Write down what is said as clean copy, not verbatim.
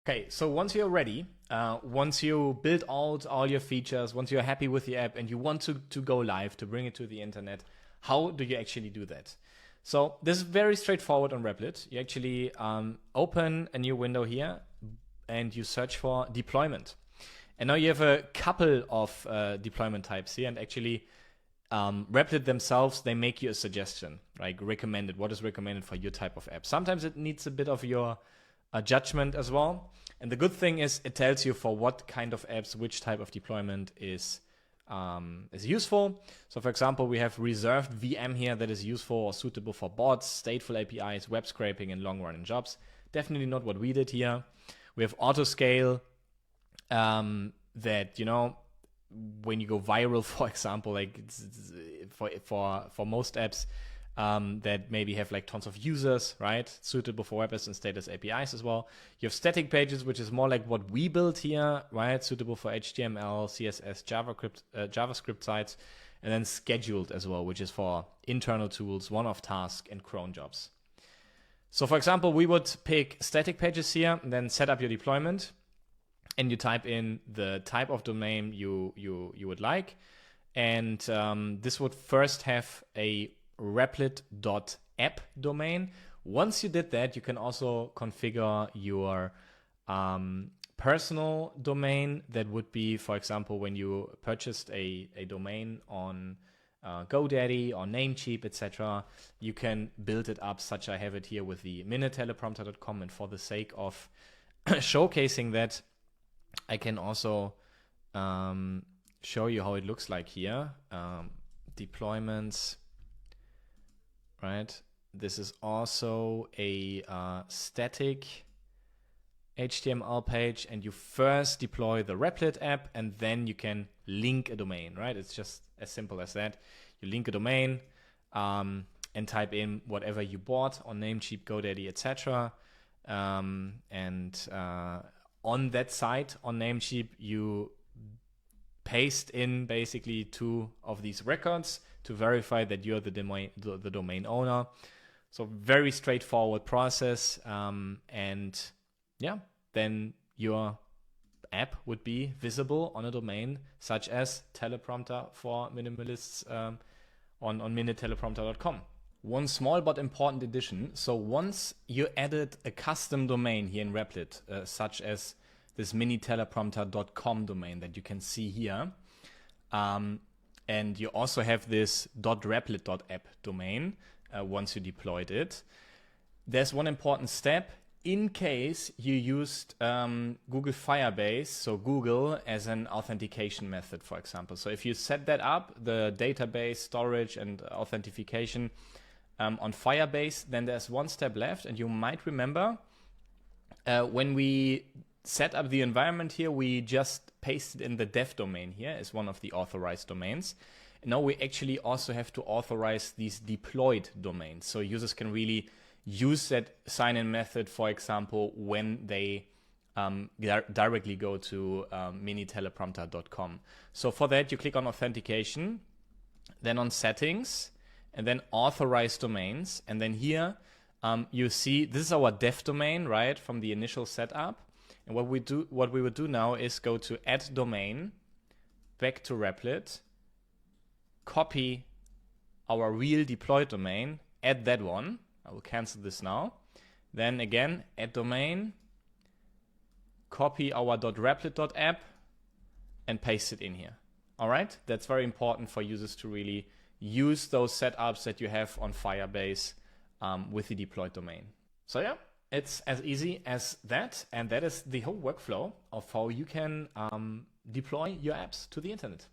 Okay, so once you're ready, once you build out all your features, once you're happy with the app and you want to go live, to bring it to the internet, how do you actually do that? So this is very straightforward on Replit. You actually open a new window here and you search for deployment. And now you have a couple of deployment types here, and actually Replit themselves, they make you a suggestion, like recommended, what is recommended for your type of app. Sometimes it needs a bit of your judgment as well. And the good thing is it tells you for what kind of apps, which type of deployment is useful. So for example, we have reserved VM here that is useful or suitable for bots, stateful APIs, web scraping, and long-running jobs. Definitely not what we did here. We have autoscale that, you know, when you go viral, for example, like for most apps that maybe have like tons of users, right? Suitable for web apps and status APIs as well. You have static pages, which is more like what we built here, right? Suitable for HTML, CSS, JavaScript sites, and then scheduled as well, which is for internal tools, one-off task, and cron jobs. So for example, we would pick static pages here, and then set up your deployment, and you type in the type of domain you would like. And this would first have a replit.app domain. Once you did that, you can also configure your personal domain. That would be, for example, when you purchased a domain on GoDaddy or Namecheap, etc. You can build it up, such I have it here with the minuteleprompter.com. And for the sake of showcasing that, I can also show you how it looks like here. Deployments, right? This is also a static HTML page, and you first deploy the Replit app, and then you can link a domain, right? It's just as simple as that. You link a domain and type in whatever you bought on Namecheap, GoDaddy, etc. On that site, on Namecheap, you paste in basically 2 of these records to verify that you're the domain owner. So very straightforward process. And yeah, then your app would be visible on a domain such as teleprompter for minimalists on minuteleprompter.com. One small but important addition. So once you added a custom domain here in Replit, such as this minuteleprompter.com domain that you can see here, and you also have this .replit.app domain once you deployed it, there's one important step. In case you used Google Firebase, so Google, as an authentication method, for example. So if you set that up, the database, storage, and authentication on Firebase, then there's one step left. And you might remember when we set up the environment here, we just pasted in the dev domain here as one of the authorized domains. And now we actually also have to authorize these deployed domains. So users can really use that sign-in method, for example, when they directly go to minuteleprompter.com. So for that, you click on authentication, then on settings, and then authorize domains. And then here you see this is our dev domain, right, from the initial setup. And what we would do now is go to add domain, back to Replit, copy our real deployed domain, add that one. I will cancel this now. Then again, add domain, copy our .replit.app, and paste it in here. All right, that's very important for users to really use those setups that you have on Firebase with the deployed domain. So yeah, it's as easy as that. And that is the whole workflow of how you can deploy your apps to the internet.